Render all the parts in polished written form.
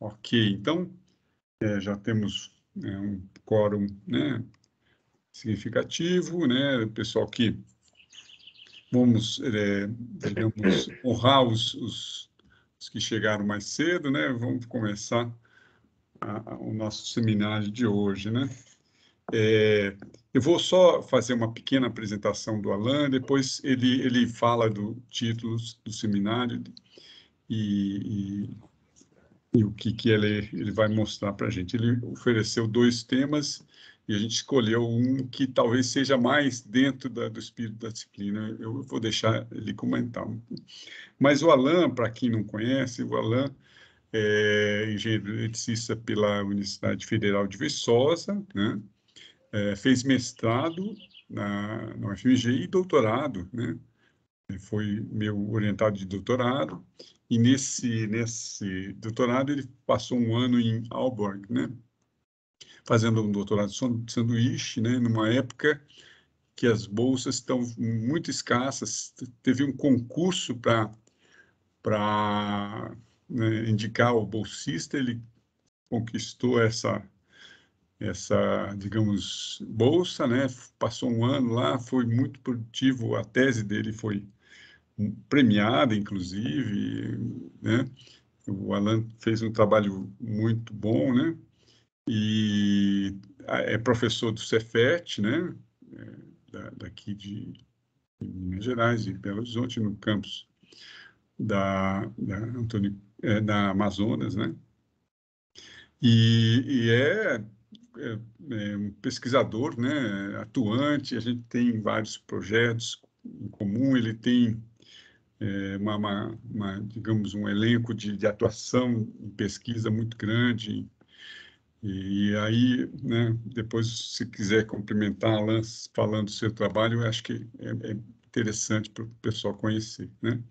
Ok, então já temos um quórum, né, significativo, né, pessoal que vamos, digamos, honrar os que chegaram mais cedo, né, vamos começar o nosso seminário de hoje, né. Eu vou só fazer uma pequena apresentação do Alan, depois ele fala do título do seminário e o que ele vai mostrar para a gente. Ele ofereceu 2 temas e a gente escolheu um que talvez seja mais dentro do espírito da disciplina. Eu vou deixar ele comentar. Mas o Alan, para quem não conhece, o Alan é engenheiro eletricista pela Universidade Federal de Viçosa, né? Fez mestrado na UFMG e doutorado, né? Foi meu orientado de doutorado, e nesse doutorado ele passou um ano em Aalborg, né? Fazendo um doutorado de sanduíche, né? Numa época que as bolsas estão muito escassas. Teve um concurso para né, indicar o bolsista, ele conquistou essa, digamos, bolsa, né? Passou um ano lá, foi muito produtivo, a tese dele foi premiada, inclusive, né? O Alan fez um trabalho muito bom, né? E é professor do Cefet, né? Daqui de Minas Gerais, de Belo Horizonte, no campus da Amazonas, né? E um pesquisador, né? Atuante. A gente tem vários projetos em comum. Ele tem digamos, um elenco de atuação em pesquisa muito grande. E aí, né, depois, se quiser complementar, Alan, falando do seu trabalho, eu acho que é interessante para o pessoal conhecer, né?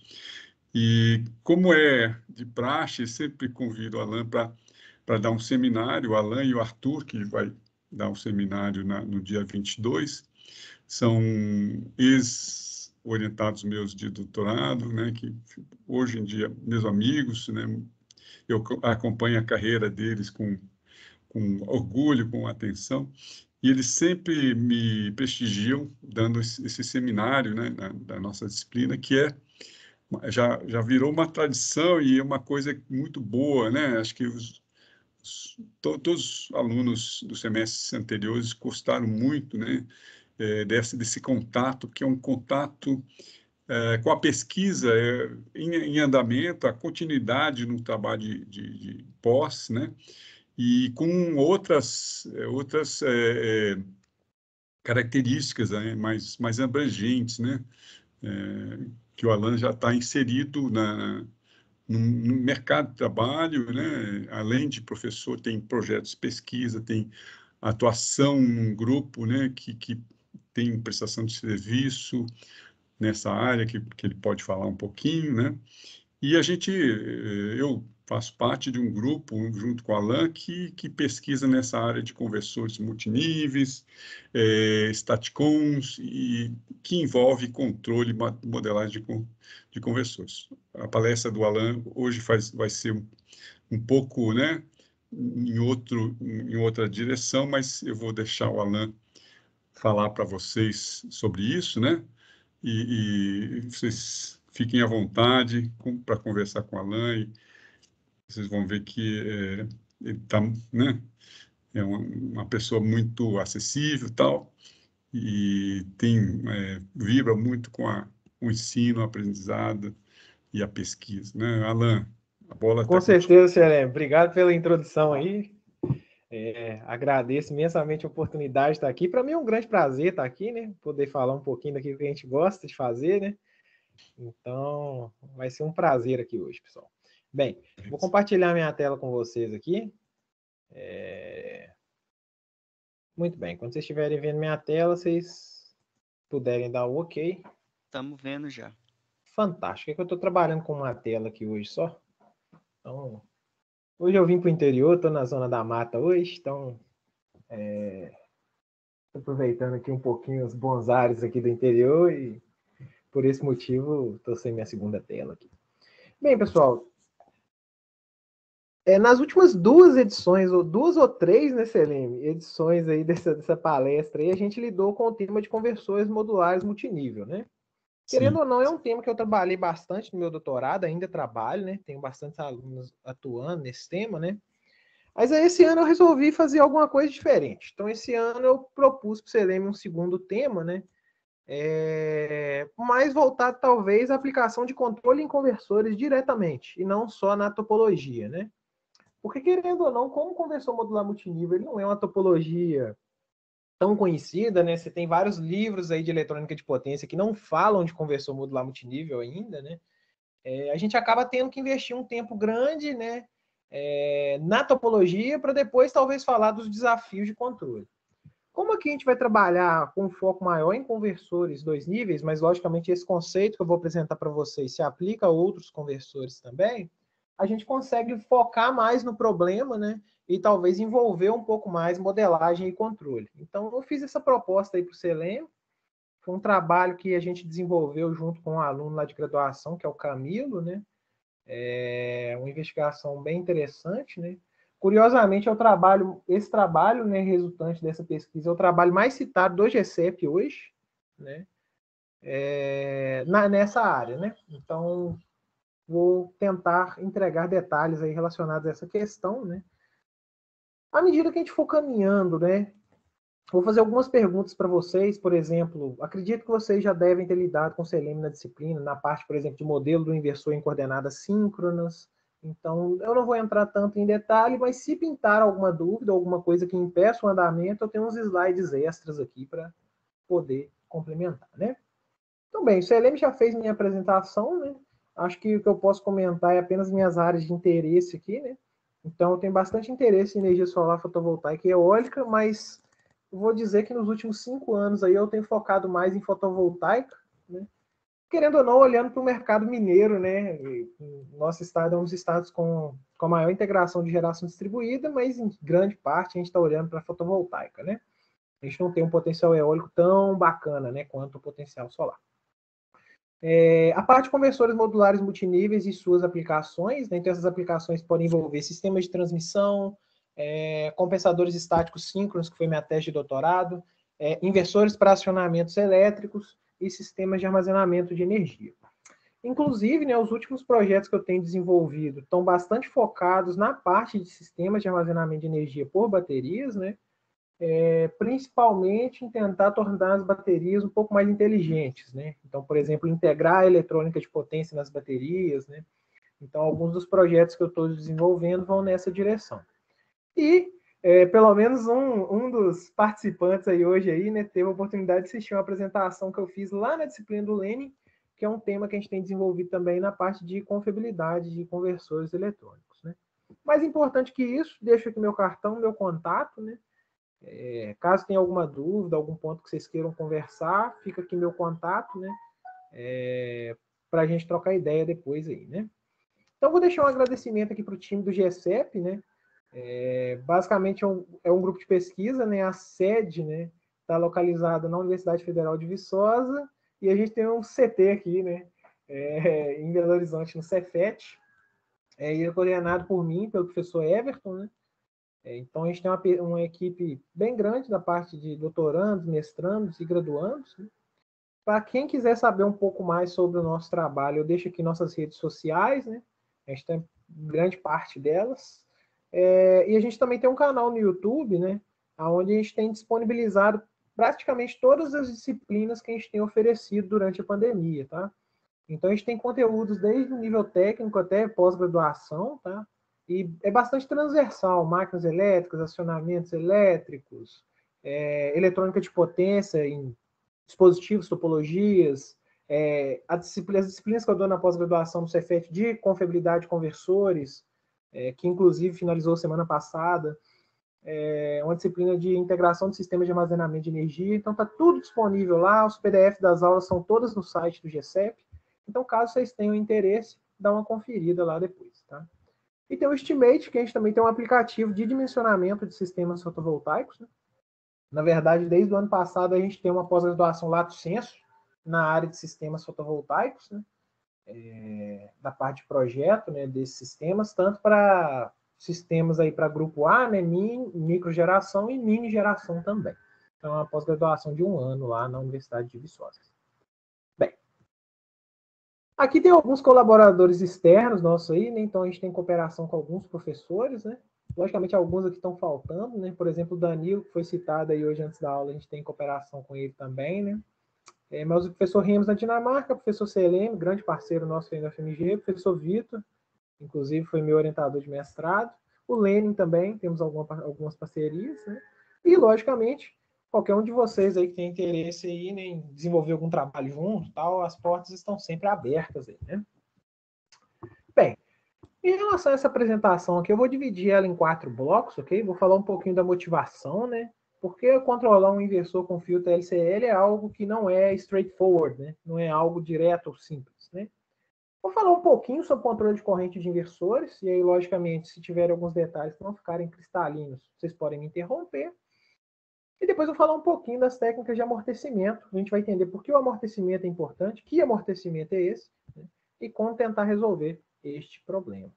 E como é de praxe, sempre convido o Alan para dar um seminário. O Alan e o Arthur, que vai dar um seminário no dia 22, são ex-orientados meus de doutorado, né, que hoje em dia, meus amigos, né, eu acompanho a carreira deles com orgulho, com atenção, e eles sempre me prestigiam dando esse seminário, né, da nossa disciplina, que já virou uma tradição e é uma coisa muito boa, né? Acho que todos os alunos dos semestres anteriores gostaram muito, né, desse contato, que é um contato com a pesquisa em andamento, a continuidade no trabalho de pós, né, e com outras características, né, mais abrangentes, né, que o Alan já está inserido no mercado de trabalho, né? Além de professor, tem projetos de pesquisa, tem atuação num grupo, né? Que tem prestação de serviço nessa área, que ele pode falar um pouquinho, né? E eu faço parte de um grupo, junto com a Alan, que pesquisa nessa área de conversores multiníveis, staticons, e que envolve controle e modelagem de conversores. A palestra do Alan hoje vai ser um pouco, né, em outra direção, mas eu vou deixar o Alan falar para vocês sobre isso, né? E vocês fiquem à vontade para conversar com o Alan e vocês vão ver que ele tá, né, é uma pessoa muito acessível, tal, e vibra muito com o ensino, o aprendizado e a pesquisa, né? Alan, a bola está Com contigo. certeza, Xerém. Obrigado pela introdução aí. Agradeço imensamente a oportunidade de estar aqui. Para mim é um grande prazer estar aqui, né? Poder falar um pouquinho daquilo que a gente gosta de fazer, né? Então, vai ser um prazer aqui hoje, pessoal. Bem, vou compartilhar minha tela com vocês aqui. Muito bem, quando vocês estiverem vendo minha tela, vocês puderem dar o OK. Estamos vendo já. Fantástico. É que eu estou trabalhando com uma tela aqui hoje só. Então, hoje eu vim para o interior, estou na zona da mata hoje, então aproveitando aqui um pouquinho os bons ares aqui do interior e por esse motivo estou sem minha segunda tela aqui. Bem, pessoal, Nas últimas duas edições, ou duas ou três, né, Selene, edições aí dessa palestra aí, a gente lidou com o tema de conversores modulares multinível, né? Querendo Sim. ou não, é um tema que eu trabalhei bastante no meu doutorado, ainda trabalho, né? Tenho bastantes alunos atuando nesse tema, né? Mas aí, esse ano eu resolvi fazer alguma coisa diferente. Então, esse ano eu propus para o Selene um segundo tema, né? Mais voltado, talvez, à aplicação de controle em conversores diretamente, e não só na topologia, né? Porque, querendo ou não, como o conversor modular multinível ele não é uma topologia tão conhecida, né? Você tem vários livros aí de eletrônica de potência que não falam de conversor modular multinível ainda, né? A gente acaba tendo que investir um tempo grande, né? Na topologia para depois talvez falar dos desafios de controle. Como aqui a gente vai trabalhar com um foco maior em conversores dois níveis, mas logicamente esse conceito que eu vou apresentar para vocês se aplica a outros conversores também, a gente consegue focar mais no problema, né? E talvez envolver um pouco mais modelagem e controle. Então, eu fiz essa proposta aí para o Selene. Foi um trabalho que a gente desenvolveu junto com um aluno lá de graduação, que é o Camilo, né? Uma investigação bem interessante, né? Curiosamente, esse trabalho, né, resultante dessa pesquisa, é o trabalho mais citado do GCEP hoje, né? Nessa área, né? Então, vou tentar entregar detalhes aí relacionados a essa questão, né? À medida que a gente for caminhando, né? Vou fazer algumas perguntas para vocês, por exemplo, acredito que vocês já devem ter lidado com Selenium na disciplina, na parte, por exemplo, de modelo do inversor em coordenadas síncronas. Então, eu não vou entrar tanto em detalhe, mas se pintar alguma dúvida, alguma coisa que impeça o andamento, eu tenho uns slides extras aqui para poder complementar, né? Então, bem, o Selenium já fez minha apresentação, né? Acho que o que eu posso comentar é apenas minhas áreas de interesse aqui, né? Então, eu tenho bastante interesse em energia solar fotovoltaica e eólica, mas eu vou dizer que nos últimos 5 anos aí eu tenho focado mais em fotovoltaica, né? Querendo ou não, olhando para o mercado mineiro, né? Nosso estado é um dos estados com a maior integração de geração distribuída, mas em grande parte a gente está olhando para a fotovoltaica, né? A gente não tem um potencial eólico tão bacana, né, quanto o potencial solar. A parte de conversores modulares multiníveis e suas aplicações, né? Então essas aplicações podem envolver sistemas de transmissão, compensadores estáticos síncronos, que foi minha tese de doutorado, inversores para acionamentos elétricos e sistemas de armazenamento de energia. Inclusive, né, os últimos projetos que eu tenho desenvolvido estão bastante focados na parte de sistemas de armazenamento de energia por baterias, né? Principalmente em tentar tornar as baterias um pouco mais inteligentes, né? Então, por exemplo, integrar a eletrônica de potência nas baterias, né? Então, alguns dos projetos que eu estou desenvolvendo vão nessa direção. E, pelo menos um dos participantes aí hoje aí, né, teve a oportunidade de assistir uma apresentação que eu fiz lá na disciplina do Lenin, que é um tema que a gente tem desenvolvido também na parte de confiabilidade de conversores eletrônicos, né? Mais importante que isso, deixo aqui meu cartão, meu contato, né? Caso tenha alguma dúvida, algum ponto que vocês queiram conversar, fica aqui meu contato, né? Para a gente trocar ideia depois aí, né? Então, vou deixar um agradecimento aqui para o time do GCEP, né? Basicamente é um grupo de pesquisa, né? A sede, né, está localizada na Universidade Federal de Viçosa e a gente tem um CT aqui, né? Em Belo Horizonte, no Cefet. E é coordenado por mim, pelo professor Everton, né? Então, a gente tem uma equipe bem grande da parte de doutorandos, mestrandos e graduandos, né? Para quem quiser saber um pouco mais sobre o nosso trabalho, eu deixo aqui nossas redes sociais, né? A gente tem grande parte delas. E a gente também tem um canal no YouTube, né? Onde a gente tem disponibilizado praticamente todas as disciplinas que a gente tem oferecido durante a pandemia, tá? Então, a gente tem conteúdos desde o nível técnico até pós-graduação, tá? E é bastante transversal, máquinas elétricas, acionamentos elétricos, eletrônica de potência em dispositivos, topologias, as disciplinas que eu dou na pós-graduação no Cefet de confiabilidade de conversores, que inclusive finalizou semana passada, uma disciplina de integração de sistemas de armazenamento de energia. Então, está tudo disponível lá, os PDF das aulas são todas no site do GCEP. Então, caso vocês tenham interesse, dá uma conferida lá depois, tá? E tem o Estimate, que a gente também tem um aplicativo de dimensionamento de sistemas fotovoltaicos, né? Na verdade, desde o ano passado, a gente tem uma pós-graduação lato sensu na área de sistemas fotovoltaicos, né? Da parte de projeto, né, desses sistemas, tanto para sistemas aí para grupo A, né, microgeração e mini geração também. Então, é uma pós-graduação de 1 ano lá na Universidade de Viçosa. Bem, aqui tem alguns colaboradores externos nossos aí, né? Então a gente tem cooperação com alguns professores, né? Logicamente, alguns aqui estão faltando, né? Por exemplo, o Danilo, que foi citado aí hoje antes da aula, a gente tem cooperação com ele também, né? Mas o professor Remos na Dinamarca, o professor Selene, grande parceiro nosso aí da FMG, o professor Vitor, inclusive foi meu orientador de mestrado, o Lenin também, temos algumas parcerias, né? E, logicamente, qualquer um de vocês aí que tem interesse aí, né, em desenvolver algum trabalho junto, tal, as portas estão sempre abertas aí, né? Bem, em relação a essa apresentação aqui, eu vou dividir ela em 4 blocos, ok? Vou falar um pouquinho da motivação, né? Porque controlar um inversor com filtro LCL é algo que não é straightforward, né? Não é algo direto ou simples, né? Vou falar um pouquinho sobre controle de corrente de inversores, e aí, logicamente, se tiverem alguns detalhes que não ficarem cristalinos, vocês podem me interromper. E depois eu vou falar um pouquinho das técnicas de amortecimento. A gente vai entender por que o amortecimento é importante, que amortecimento é esse, né? E como tentar resolver este problema.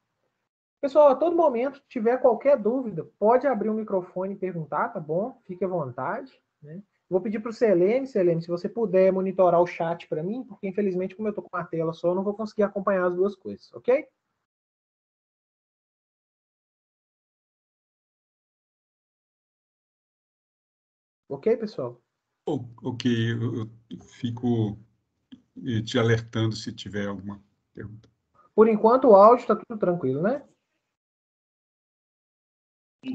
Pessoal, a todo momento, tiver qualquer dúvida, pode abrir o microfone e perguntar, tá bom? Fique à vontade, né? Vou pedir para o Selene, se você puder monitorar o chat para mim, porque infelizmente, como eu estou com a tela só, eu não vou conseguir acompanhar as duas coisas, ok? Ok, pessoal? Ok, eu fico te alertando se tiver alguma pergunta. Por enquanto, o áudio está tudo tranquilo, né?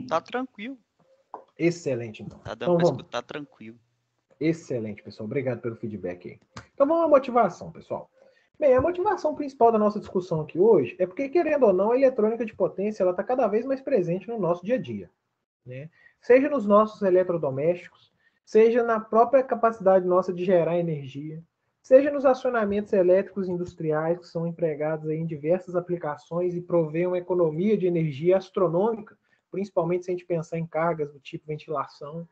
Tá tranquilo. Excelente, então. Tá Então dando para vamos. escutar tranquilo. Excelente, pessoal. Obrigado pelo feedback aí. Então vamos à motivação, pessoal. Bem, a motivação principal da nossa discussão aqui hoje é porque, querendo ou não, a eletrônica de potência está cada vez mais presente no nosso dia a dia, né? Seja nos nossos eletrodomésticos, seja na própria capacidade nossa de gerar energia, seja nos acionamentos elétricos industriais que são empregados aí em diversas aplicações e provêem uma economia de energia astronômica, principalmente se a gente pensar em cargas do tipo ventilação.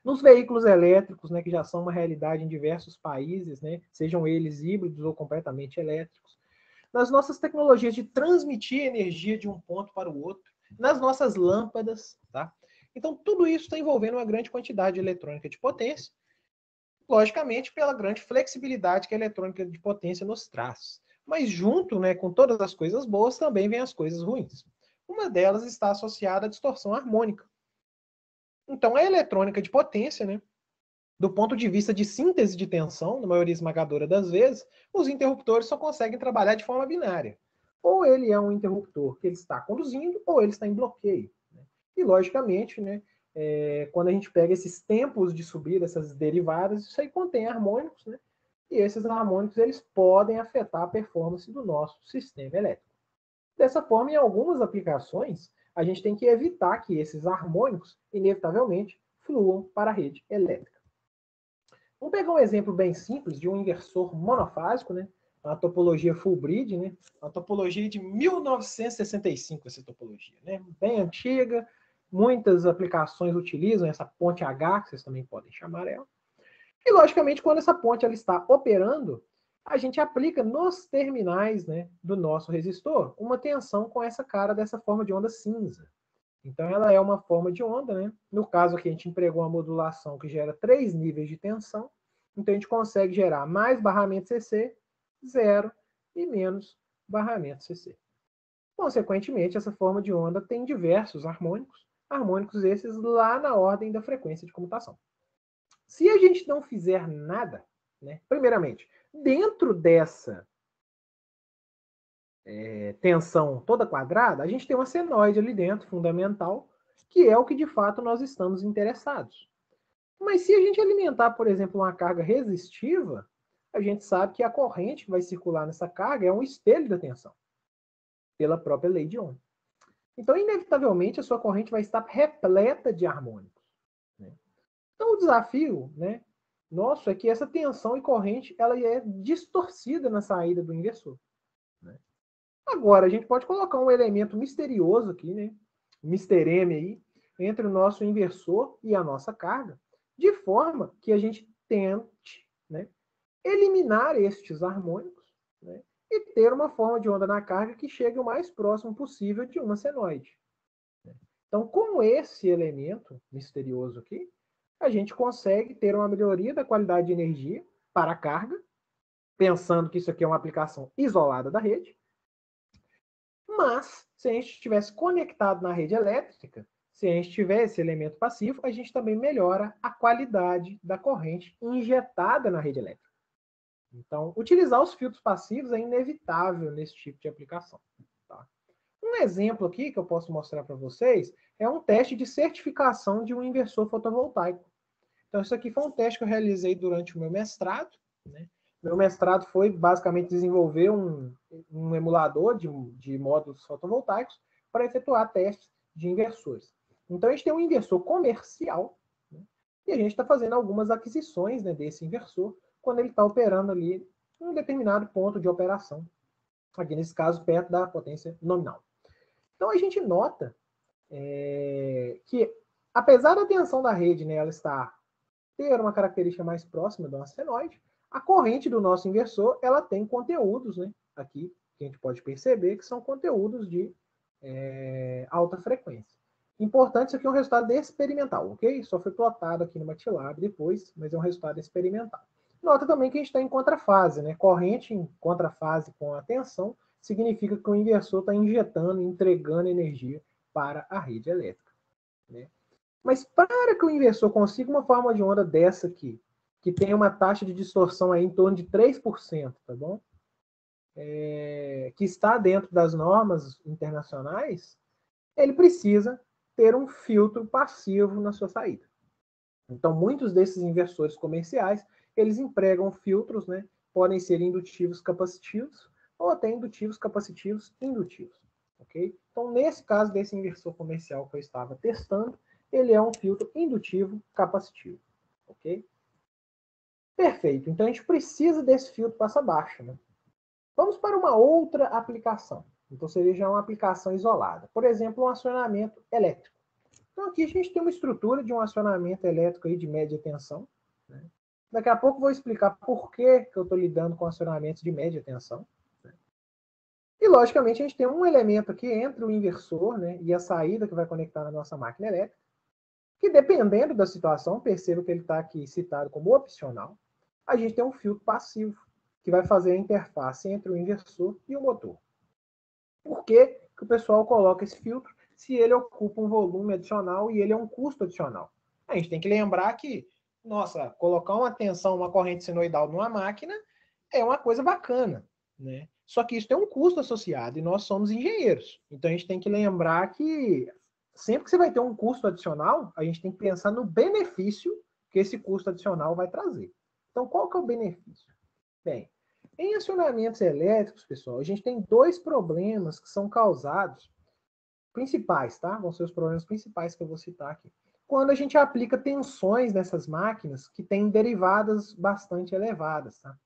Nos veículos elétricos, né, que já são uma realidade em diversos países, né, sejam eles híbridos ou completamente elétricos. Nas nossas tecnologias de transmitir energia de um ponto para o outro, nas nossas lâmpadas, tá? Então, tudo isso está envolvendo uma grande quantidade de eletrônica de potência, logicamente pela grande flexibilidade que a eletrônica de potência nos traz. Mas junto, né, com todas as coisas boas, também vem as coisas ruins. Uma delas está associada à distorção harmônica. Então, a eletrônica de potência, né, do ponto de vista de síntese de tensão, na maioria esmagadora das vezes, os interruptores só conseguem trabalhar de forma binária. Ou ele é um interruptor que ele está conduzindo, ou ele está em bloqueio. Né? E, logicamente, né, quando a gente pega esses tempos de subida, essas derivadas, isso aí contém harmônicos, né? E esses harmônicos eles podem afetar a performance do nosso sistema elétrico. Dessa forma, em algumas aplicações, a gente tem que evitar que esses harmônicos, inevitavelmente, fluam para a rede elétrica. Vamos pegar um exemplo bem simples de um inversor monofásico, né? A topologia full bridge, né? Uma topologia de 1965, essa topologia, né? Bem antiga, muitas aplicações utilizam essa ponte H, que vocês também podem chamar ela. E, logicamente, quando essa ponte ela está operando, a gente aplica nos terminais, né, do nosso resistor uma tensão com essa cara dessa forma de onda cinza. Então, ela é uma forma de onda, né? No caso aqui, a gente empregou uma modulação que gera 3 níveis de tensão. Então, a gente consegue gerar mais barramento CC, zero, e menos barramento CC. Consequentemente, essa forma de onda tem diversos harmônicos, harmônicos esses lá na ordem da frequência de comutação. Se a gente não fizer nada, né? Primeiramente, dentro dessa tensão toda quadrada, a gente tem uma senoide ali dentro, fundamental, que é o que de fato nós estamos interessados. Mas se a gente alimentar, por exemplo, uma carga resistiva, a gente sabe que a corrente que vai circular nessa carga é um espelho da tensão, pela própria lei de Ohm. Então, inevitavelmente, a sua corrente vai estar repleta de harmônicos. Né? Então, o desafio, né, nosso é que essa tensão e corrente ela é distorcida na saída do inversor. Né? Agora, a gente pode colocar um elemento misterioso aqui, né? Mr. M aí, entre o nosso inversor e a nossa carga, de forma que a gente tente, né, eliminar estes harmônicos, né, e ter uma forma de onda na carga que chegue o mais próximo possível de uma senoide. Então, com esse elemento misterioso aqui, a gente consegue ter uma melhoria da qualidade de energia para a carga, pensando que isso aqui é uma aplicação isolada da rede. Mas, se a gente estivesse conectado na rede elétrica, se a gente tiver esse elemento passivo, a gente também melhora a qualidade da corrente injetada na rede elétrica. Então, utilizar os filtros passivos é inevitável nesse tipo de aplicação. Tá? Um exemplo aqui que eu posso mostrar para vocês é um teste de certificação de um inversor fotovoltaico. Então, isso aqui foi um teste que eu realizei durante o meu mestrado. Né? Meu mestrado foi basicamente desenvolver um emulador de módulos fotovoltaicos para efetuar testes de inversores. Então, a gente tem um inversor comercial, né? E a gente está fazendo algumas aquisições, né, desse inversor quando ele está operando ali em um determinado ponto de operação. Aqui, nesse caso, perto da potência nominal. Então, a gente nota que, apesar da tensão da rede, né, ela ter uma característica mais próxima de uma senoide, a corrente do nosso inversor, ela tem conteúdos, né, aqui, que a gente pode perceber que são conteúdos de alta frequência. Importante, isso aqui é um resultado experimental, ok? Só foi plotado aqui no MATLAB depois, mas é um resultado experimental. Nota também que a gente está em contrafase, né? Corrente em contrafase com a tensão significa que o inversor está injetando, entregando energia para a rede elétrica, né? Mas para que o inversor consiga uma forma de onda dessa aqui, que tem uma taxa de distorção aí em torno de 3%, tá bom? Que está dentro das normas internacionais, ele precisa ter um filtro passivo na sua saída. Então, muitos desses inversores comerciais, eles empregam filtros, né? Podem ser indutivos capacitivos ou até indutivos capacitivos indutivos, ok? Então, nesse caso desse inversor comercial que eu estava testando, ele é um filtro indutivo capacitivo, ok? Perfeito. Então, a gente precisa desse filtro passa baixa, né? Vamos para uma outra aplicação. Então, seria já uma aplicação isolada. Por exemplo, um acionamento elétrico. Então, aqui a gente tem uma estrutura de um acionamento elétrico aí de média tensão, né? Daqui a pouco eu vou explicar por que eu estou lidando com acionamentos de média tensão, né? E, logicamente, a gente tem um elemento aqui entre o inversor, né, e a saída que vai conectar na nossa máquina elétrica, que, dependendo da situação, perceba que ele está aqui citado como opcional, a gente tem um filtro passivo, que vai fazer a interface entre o inversor e o motor. Por que o pessoal coloca esse filtro se ele ocupa um volume adicional e ele é um custo adicional? A gente tem que lembrar que, nossa, colocar uma tensão, uma corrente senoidal numa máquina é uma coisa bacana, né? Só que isso tem um custo associado e nós somos engenheiros. Então a gente tem que lembrar que sempre que você vai ter um custo adicional, a gente tem que pensar no benefício que esse custo adicional vai trazer. Então qual que é o benefício? Bem, em acionamentos elétricos, pessoal, a gente tem dois problemas que são causados, principais, tá? Vão ser os problemas principais que eu vou citar aqui. Quando a gente aplica tensões nessas máquinas que têm derivadas bastante elevadas, tá?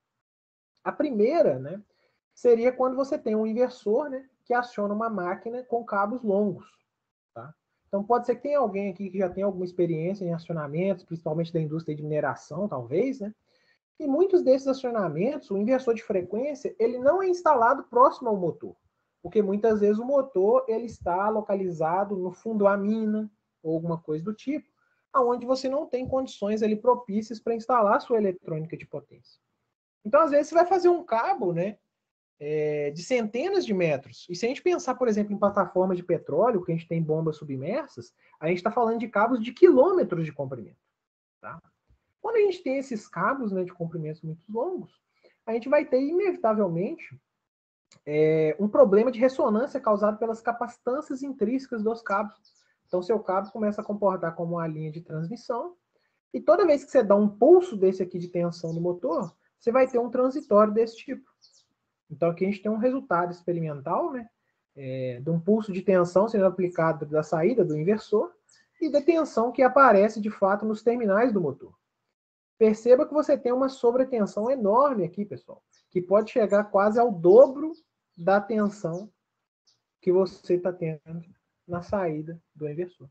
A primeira, né, seria quando você tem um inversor, né, que aciona uma máquina com cabos longos, tá? Então pode ser que tenha alguém aqui que já tenha alguma experiência em acionamentos, principalmente da indústria de mineração, talvez, né? E muitos desses acionamentos, o inversor de frequência, ele não é instalado próximo ao motor, porque muitas vezes o motor ele está localizado no fundo da mina ou alguma coisa do tipo, aonde você não tem condições ali propícias para instalar a sua eletrônica de potência. Então, às vezes, você vai fazer um cabo, né, de centenas de metros. E se a gente pensar, por exemplo, em plataformas de petróleo, que a gente tem bombas submersas, a gente está falando de cabos de quilômetros de comprimento, tá? Quando a gente tem esses cabos, né, de comprimentos muito longos, a gente vai ter, inevitavelmente, um problema de ressonância causado pelas capacitâncias intrínsecas dos cabos. Então, seu cabo começa a comportar como uma linha de transmissão, e toda vez que você dá um pulso desse aqui de tensão no motor, você vai ter um transitório desse tipo. Então, aqui a gente tem um resultado experimental, né, de um pulso de tensão sendo aplicado da saída do inversor e da tensão que aparece, de fato, nos terminais do motor. Perceba que você tem uma sobretensão enorme aqui, pessoal, que pode chegar quase ao dobro da tensão que você está tendo na saída do inversor,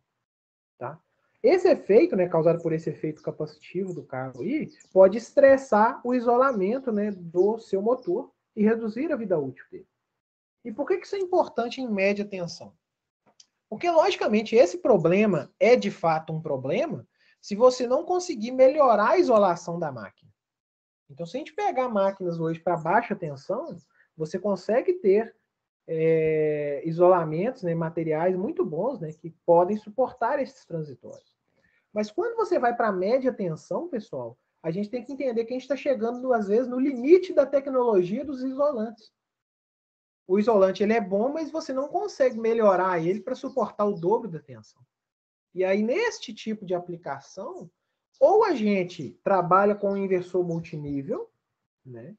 tá? Esse efeito, né, causado por esse efeito capacitivo do carro aí, pode estressar o isolamento, né, do seu motor e reduzir a vida útil dele. E por que isso é importante em média tensão? Porque, logicamente, esse problema é de fato um problema se você não conseguir melhorar a isolação da máquina. Então, se a gente pegar máquinas hoje para baixa tensão, você consegue ter isolamentos, né, materiais muito bons, né, que podem suportar esses transitórios. Mas quando você vai para média tensão, pessoal, a gente tem que entender que a gente está chegando, às vezes, no limite da tecnologia dos isolantes. O isolante ele é bom, mas você não consegue melhorar ele para suportar o dobro da tensão. E aí, neste tipo de aplicação, ou a gente trabalha com um inversor multinível, né?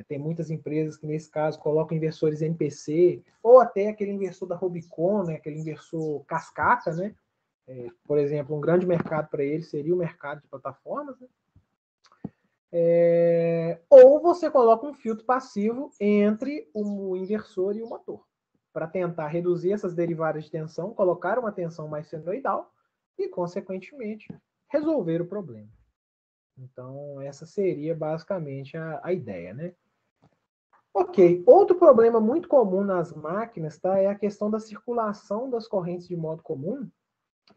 Tem muitas empresas que, nesse caso, colocam inversores MPC, ou até aquele inversor da Rubicon, né? Aquele inversor cascata, né? Por exemplo, um grande mercado para ele seria o mercado de plataformas, né? Ou você coloca um filtro passivo entre o inversor e o motor, para tentar reduzir essas derivadas de tensão, colocar uma tensão mais senoidal e, consequentemente, resolver o problema. Então, essa seria basicamente a ideia, né? Ok, outro problema muito comum nas máquinas, tá, é a questão da circulação das correntes de modo comum.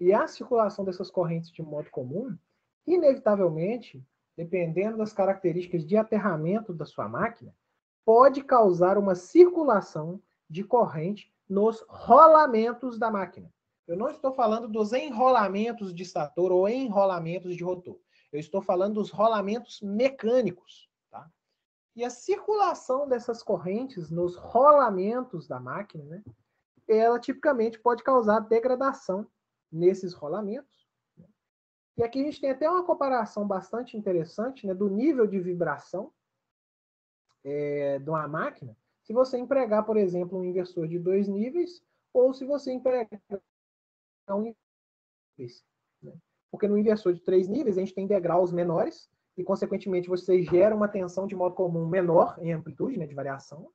E a circulação dessas correntes de modo comum, inevitavelmente, dependendo das características de aterramento da sua máquina, pode causar uma circulação de corrente nos rolamentos da máquina. Eu não estou falando dos enrolamentos de estator ou enrolamentos de rotor. Eu estou falando dos rolamentos mecânicos. Tá? E a circulação dessas correntes nos rolamentos da máquina, né, ela tipicamente pode causar degradação nesses rolamentos. E aqui a gente tem até uma comparação bastante interessante, né, do nível de vibração de uma máquina, se você empregar, por exemplo, um inversor de 2 níveis, ou se você empregar um níveis. Né? Porque no inversor de 3 níveis, a gente tem degraus menores, e, consequentemente, você gera uma tensão de modo comum menor em amplitude, né, de variação,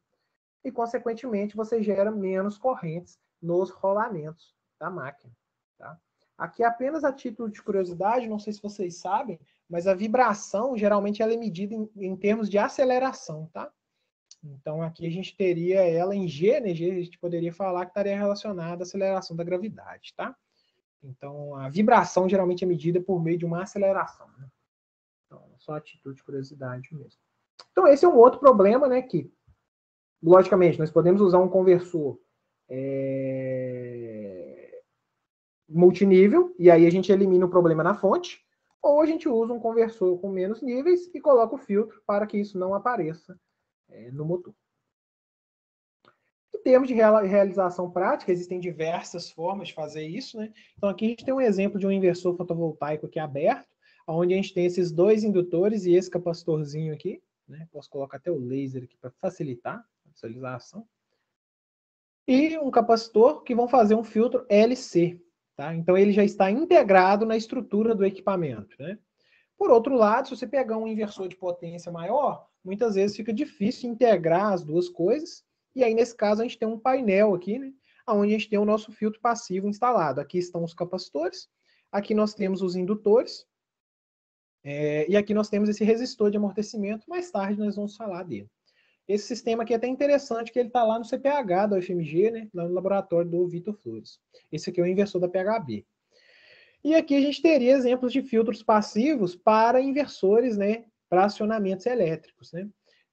e, consequentemente, você gera menos correntes nos rolamentos da máquina. Tá? Aqui, apenas a título de curiosidade, não sei se vocês sabem, mas a vibração, geralmente, ela é medida em termos de aceleração. Tá? Então, aqui a gente teria ela em G, né? G, a gente poderia falar que estaria relacionada à aceleração da gravidade. Tá? Então, a vibração, geralmente, é medida por meio de uma aceleração. Né? Então, só a título de curiosidade mesmo. Então, esse é um outro problema, né, que logicamente, nós podemos usar um conversor multinível, e aí a gente elimina o problema na fonte, ou a gente usa um conversor com menos níveis e coloca o filtro para que isso não apareça no motor. Em termos de realização prática, existem diversas formas de fazer isso, né? Então aqui a gente tem um exemplo de um inversor fotovoltaico aqui aberto, onde a gente tem esses 2 indutores e esse capacitorzinho aqui, né? Posso colocar até o laser aqui para facilitar a visualização. E um capacitor que vão fazer um filtro LC. Tá? Então, ele já está integrado na estrutura do equipamento. Né? Por outro lado, se você pegar um inversor de potência maior, muitas vezes fica difícil integrar as duas coisas. E aí, nesse caso, a gente tem um painel aqui, né? Onde a gente tem o nosso filtro passivo instalado. Aqui estão os capacitores, aqui nós temos os indutores, e aqui nós temos esse resistor de amortecimento. Mais tarde nós vamos falar dele. Esse sistema aqui é até interessante, que ele está lá no CPH da UFMG, né, lá no laboratório do Vitor Flores. Esse aqui é o inversor da PHB. E aqui a gente teria exemplos de filtros passivos para inversores, né, para acionamentos elétricos. Né?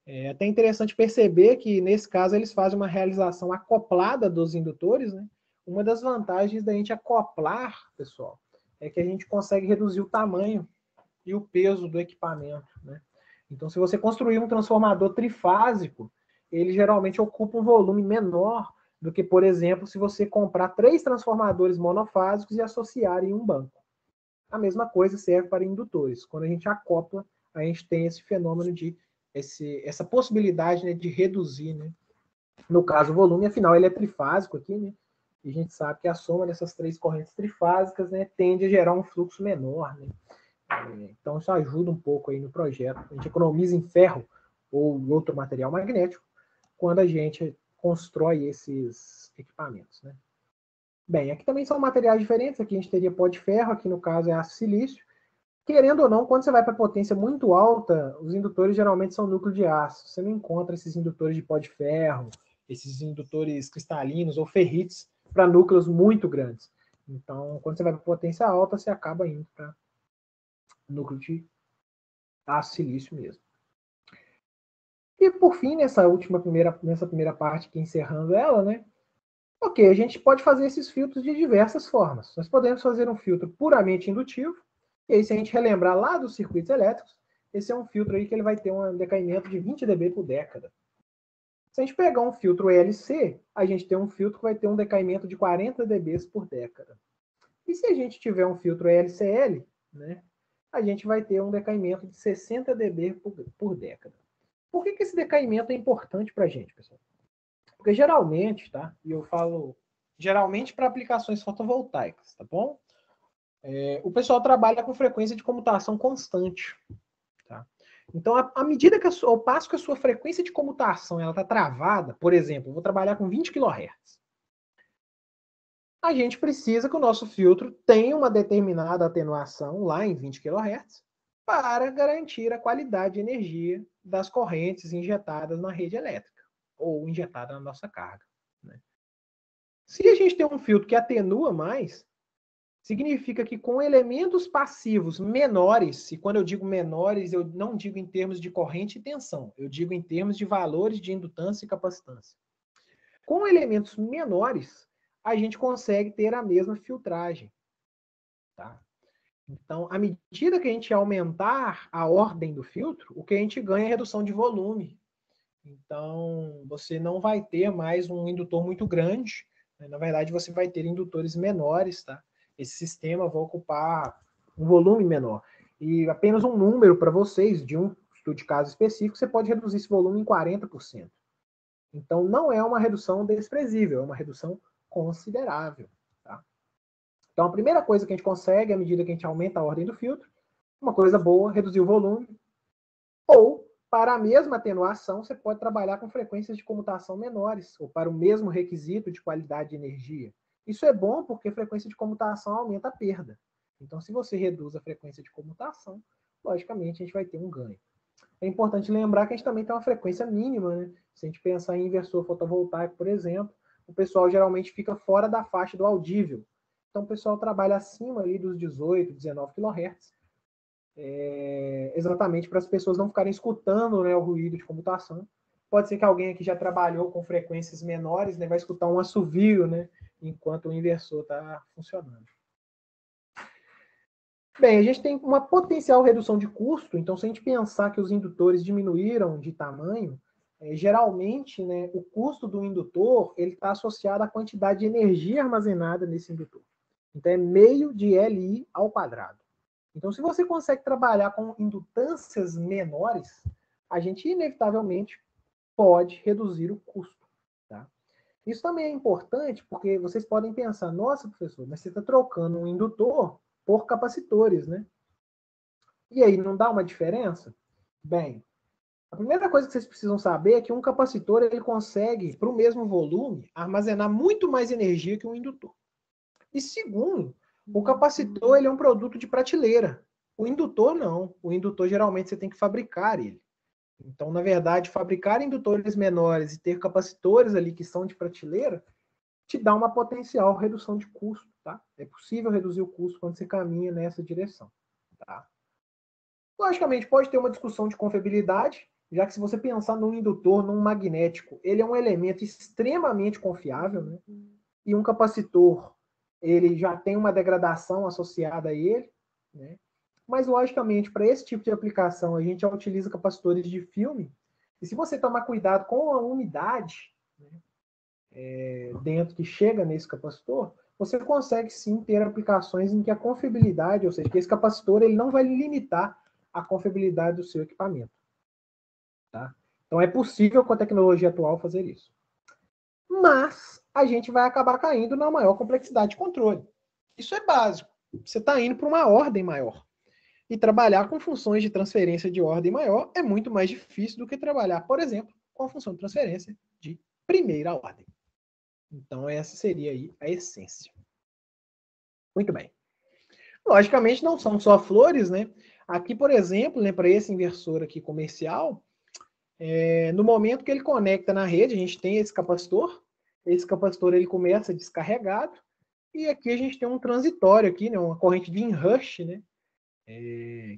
É até interessante perceber que, nesse caso, eles fazem uma realização acoplada dos indutores. Né? Uma das vantagens da gente acoplar, pessoal, é que a gente consegue reduzir o tamanho e o peso do equipamento. Né? Então, se você construir um transformador trifásico, ele geralmente ocupa um volume menor do que, por exemplo, se você comprar 3 transformadores monofásicos e associar em um banco. A mesma coisa serve para indutores. Quando a gente acopla, a gente tem esse fenômeno de essa possibilidade, né, de reduzir, né, no caso, o volume. Afinal, ele é trifásico aqui, né? E a gente sabe que a soma dessas 3 correntes trifásicas, né, tende a gerar um fluxo menor, né? Então, isso ajuda um pouco aí no projeto. A gente economiza em ferro ou outro material magnético quando a gente constrói esses equipamentos. Né? Bem, aqui também são materiais diferentes. Aqui a gente teria pó de ferro, aqui no caso é aço silício. Querendo ou não, quando você vai para potência muito alta, os indutores geralmente são núcleo de aço. Você não encontra esses indutores de pó de ferro, esses indutores cristalinos ou ferrites para núcleos muito grandes. Então, quando você vai para potência alta, você acaba indo para núcleo de aço silício mesmo. E por fim, nessa primeira parte, aqui encerrando ela, né? Ok, a gente pode fazer esses filtros de diversas formas. Nós podemos fazer um filtro puramente indutivo, e aí se a gente relembrar lá dos circuitos elétricos, esse é um filtro aí que ele vai ter um decaimento de 20 dB por década. Se a gente pegar um filtro LC, a gente tem um filtro que vai ter um decaimento de 40 dB por década. E se a gente tiver um filtro LCL, né, a gente vai ter um decaimento de 60 dB por década. Por que esse decaimento é importante para a gente, pessoal? Porque geralmente, tá? E eu falo geralmente para aplicações fotovoltaicas, tá bom? O pessoal trabalha com frequência de comutação constante, tá? Então, à medida que ao passo que a sua frequência de comutação ela está travada, por exemplo, eu vou trabalhar com 20 kHz, a gente precisa que o nosso filtro tenha uma determinada atenuação lá em 20 kHz para garantir a qualidade de energia das correntes injetadas na rede elétrica ou injetada na nossa carga, né? Se a gente tem um filtro que atenua mais, significa que com elementos passivos menores, e quando eu digo menores, eu não digo em termos de corrente e tensão, eu digo em termos de valores de indutância e capacitância. Com elementos menores, a gente consegue ter a mesma filtragem, tá? Então, à medida que a gente aumentar a ordem do filtro, o que a gente ganha é redução de volume. Então, você não vai ter mais um indutor muito grande, né? Na verdade, você vai ter indutores menores, tá? Esse sistema vai ocupar um volume menor. E apenas um número para vocês, de um estudo de caso específico, você pode reduzir esse volume em 40%. Então, não é uma redução desprezível, é uma redução considerável, tá? Então, a primeira coisa que a gente consegue, à medida que a gente aumenta a ordem do filtro, uma coisa boa, reduzir o volume, ou, para a mesma atenuação, você pode trabalhar com frequências de comutação menores, ou para o mesmo requisito de qualidade de energia. Isso é bom porque a frequência de comutação aumenta a perda. Então, se você reduz a frequência de comutação, logicamente a gente vai ter um ganho. É importante lembrar que a gente também tem uma frequência mínima, né? Se a gente pensar em inversor fotovoltaico, por exemplo, o pessoal geralmente fica fora da faixa do audível. Então, o pessoal trabalha acima ali dos 18, 19 kHz, exatamente para as pessoas não ficarem escutando, né, o ruído de comutação. Pode ser que alguém aqui já trabalhou com frequências menores, né, vai escutar um assovio, né, enquanto o inversor está funcionando. Bem, a gente tem uma potencial redução de custo, então se a gente pensar que os indutores diminuíram de tamanho, geralmente, né, o custo do indutor ele está associado à quantidade de energia armazenada nesse indutor. Então é meio de Li ao quadrado. Então, se você consegue trabalhar com indutâncias menores, a gente inevitavelmente pode reduzir o custo, tá? Isso também é importante porque vocês podem pensar, nossa, professor, mas você está trocando um indutor por capacitores, né? E aí, não dá uma diferença? Bem, a primeira coisa que vocês precisam saber é que um capacitor ele consegue, para o mesmo volume, armazenar muito mais energia que um indutor. E segundo, o capacitor ele é um produto de prateleira. O indutor não. O indutor geralmente você tem que fabricar ele. Então, na verdade, fabricar indutores menores e ter capacitores ali que são de prateleira te dá uma potencial redução de custo, tá? É possível reduzir o custo quando você caminha nessa direção, tá? Logicamente, pode ter uma discussão de confiabilidade, já que se você pensar num indutor, num magnético, ele é um elemento extremamente confiável, né? E um capacitor, ele já tem uma degradação associada a ele, né? Mas, logicamente, para esse tipo de aplicação, a gente já utiliza capacitores de filme, e se você tomar cuidado com a umidade, né, dentro que chega nesse capacitor, você consegue sim ter aplicações em que a confiabilidade, ou seja, que esse capacitor ele não vai limitar a confiabilidade do seu equipamento, tá? Então é possível com a tecnologia atual fazer isso. Mas a gente vai acabar caindo na maior complexidade de controle. Isso é básico. Você está indo para uma ordem maior. E trabalhar com funções de transferência de ordem maior é muito mais difícil do que trabalhar, por exemplo, com a função de transferência de primeira ordem. Então essa seria aí a essência. Muito bem. Logicamente não são só flores, né? Aqui, por exemplo, né, para esse inversor aqui comercial, no momento que ele conecta na rede, a gente tem esse capacitor ele começa descarregado, e aqui a gente tem um transitório aqui, né, uma corrente de inrush, né,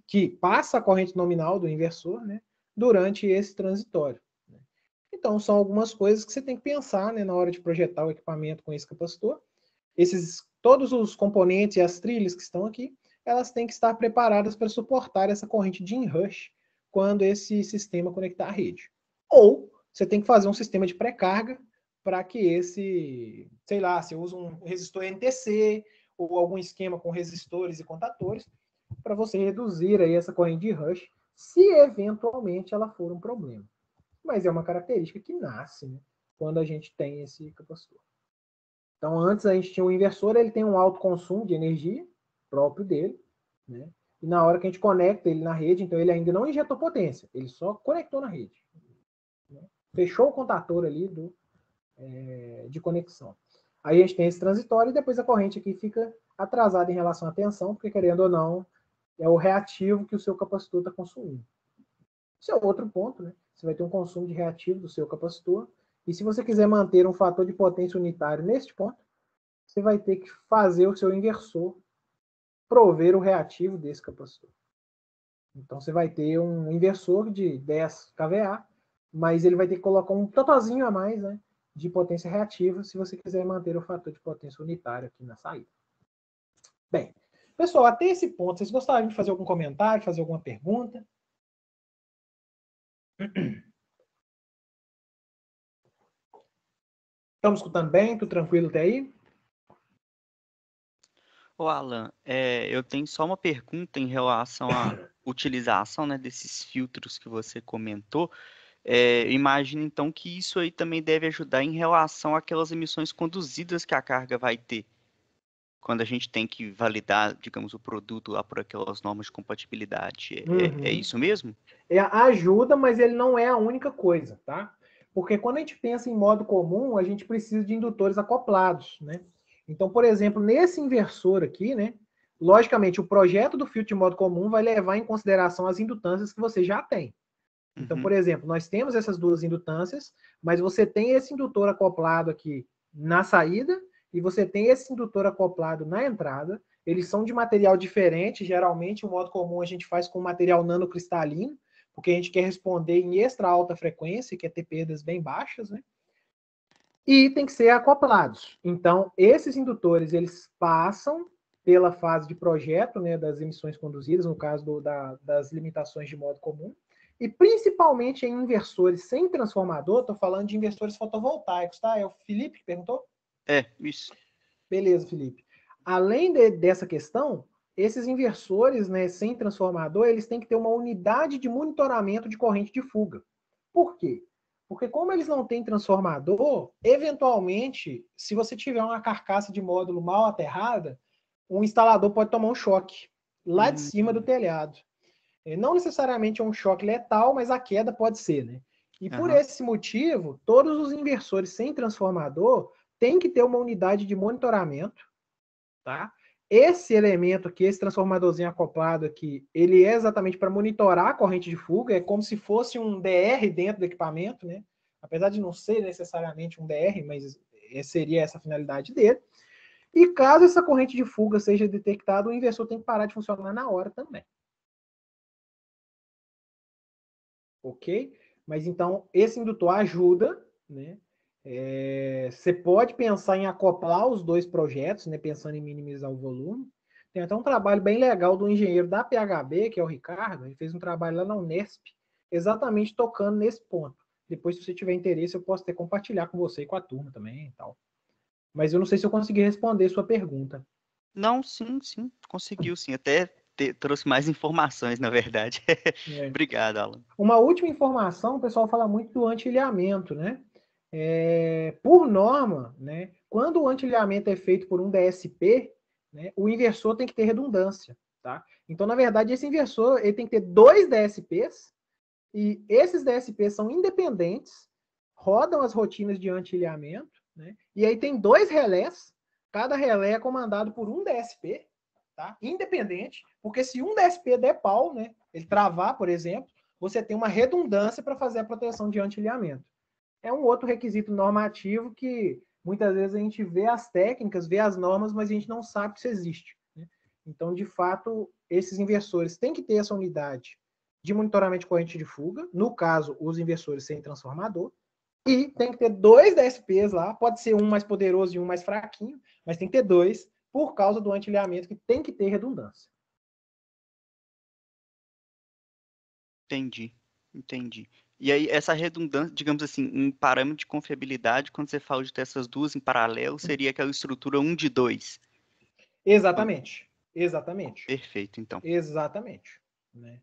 que passa a corrente nominal do inversor, né, durante esse transitório. Então, são algumas coisas que você tem que pensar, né, na hora de projetar o equipamento com esse capacitor. Todos os componentes e as trilhas que estão aqui, elas têm que estar preparadas para suportar essa corrente de inrush quando esse sistema conectar à rede. Ou você tem que fazer um sistema de pré-carga para que esse, sei lá, você usa um resistor NTC ou algum esquema com resistores e contatores para você reduzir aí essa corrente de rush, se eventualmente ela for um problema. Mas é uma característica que nasce, né, quando a gente tem esse capacitor. Então, antes a gente tinha um inversor, ele tem um alto consumo de energia próprio dele, né? E na hora que a gente conecta ele na rede, então ele ainda não injetou potência, ele só conectou na rede, né? Fechou o contator ali de conexão. Aí a gente tem esse transitório e depois a corrente aqui fica atrasada em relação à tensão, porque querendo ou não, é o reativo que o seu capacitor está consumindo. Esse é outro ponto, né? Você vai ter um consumo de reativo do seu capacitor, e se você quiser manter um fator de potência unitário neste ponto, você vai ter que fazer o seu inversor prover o reativo desse capacitor. Então, você vai ter um inversor de 10 kVA, mas ele vai ter que colocar um totozinho a mais, né, de potência reativa, se você quiser manter o fator de potência unitário aqui na saída. Bem, pessoal, até esse ponto, vocês gostariam de fazer algum comentário, fazer alguma pergunta? Estamos escutando bem? Tudo tranquilo até aí? Ô, Alan, eu tenho só uma pergunta em relação à utilização, né, desses filtros que você comentou. Eu imagino, então, que isso aí também deve ajudar em relação àquelas emissões conduzidas que a carga vai ter, quando a gente tem que validar, digamos, o produto lá por aquelas normas de compatibilidade. É isso mesmo? Ajuda, mas ele não é a única coisa, tá? Porque quando a gente pensa em modo comum, a gente precisa de indutores acoplados, né? Então, por exemplo, nesse inversor aqui, né? Logicamente, o projeto do filtro de modo comum vai levar em consideração as indutâncias que você já tem. Então, por exemplo, nós temos essas duas indutâncias, mas você tem esse indutor acoplado aqui na saída e você tem esse indutor acoplado na entrada. Eles são de material diferente. Geralmente, o modo comum a gente faz com material nanocristalino, porque a gente quer responder em extra alta frequência, quer ter perdas bem baixas, né? E tem que ser acoplados. Então, esses indutores, eles passam pela fase de projeto, né, das emissões conduzidas, no caso das limitações de modo comum, e principalmente em inversores sem transformador. Estou falando de inversores fotovoltaicos, tá? É o Felipe que perguntou? Isso. Beleza, Felipe. Além dessa questão, esses inversores, né, sem transformador, eles têm que ter uma unidade de monitoramento de corrente de fuga. Por quê? Porque como eles não têm transformador, eventualmente, se você tiver uma carcaça de módulo mal aterrada, um instalador pode tomar um choque lá de cima do telhado. Não necessariamente é um choque letal, mas a queda pode ser, né? E por esse motivo, todos os inversores sem transformador têm que ter uma unidade de monitoramento, tá? Esse elemento aqui, esse transformadorzinho acoplado aqui, ele é exatamente para monitorar a corrente de fuga, é como se fosse um DR dentro do equipamento, né? Apesar de não ser necessariamente um DR, mas seria essa a finalidade dele. E caso essa corrente de fuga seja detectada, o inversor tem que parar de funcionar na hora também. Ok? Mas então, esse indutor ajuda, né? Você pode pensar em acoplar os dois projetos, né? Pensando em minimizar o volume. Tem até um trabalho bem legal do engenheiro da PHB, que é o Ricardo. Ele fez um trabalho lá na Unesp, exatamente tocando nesse ponto. Depois, se você tiver interesse, eu posso até compartilhar com você e com a turma também e tal. Mas eu não sei se eu consegui responder sua pergunta. Não, sim, conseguiu sim. Até trouxe mais informações, na verdade. Obrigado, Alan. Uma última informação, o pessoal fala muito do anti-ilhamento, né? Por norma, né, quando o anti-ilhamento é feito por um DSP, né, o inversor tem que ter redundância, tá? Então, na verdade, esse inversor ele tem que ter dois DSPs, e esses DSPs são independentes, rodam as rotinas de anti-ilhamento, né? E aí tem dois relés, cada relé é comandado por um DSP, tá? Independente, porque se um DSP der pau, né, ele travar, por exemplo, você tem uma redundância para fazer a proteção de anti-ilhamento. É um outro requisito normativo que muitas vezes a gente vê as técnicas, vê as normas, mas a gente não sabe que isso existe, né? Então, de fato, esses inversores têm que ter essa unidade de monitoramento de corrente de fuga, no caso, os inversores sem transformador, e tem que ter 2 DSPs lá, pode ser um mais poderoso e um mais fraquinho, mas tem que ter 2, por causa do anti-ilhamento, que tem que ter redundância. Entendi. E aí, essa redundância, digamos assim, um parâmetro de confiabilidade, quando você fala de ter essas duas em paralelo, seria aquela estrutura 1 de 2. Exatamente. Perfeito, então. Exatamente. Né?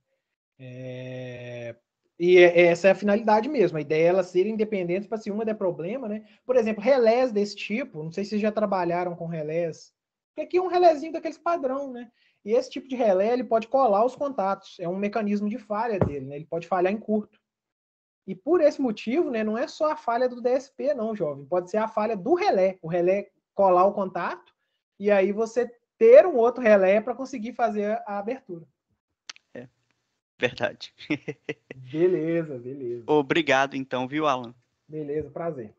E essa é a finalidade mesmo. A ideia é elas serem independentes para se uma der problema, né? Por exemplo, relés desse tipo, não sei se vocês já trabalharam com relés, porque aqui é um relézinho daqueles padrão, né? E esse tipo de relé, ele pode colar os contatos. É um mecanismo de falha dele, né? Ele pode falhar em curto. E por esse motivo, né, não é só a falha do DSP, não, jovem. Pode ser a falha do relé. O relé colar o contato e aí você ter um outro relé para conseguir fazer a abertura. É, verdade. Beleza. Obrigado, então, viu, Alan? Beleza, prazer.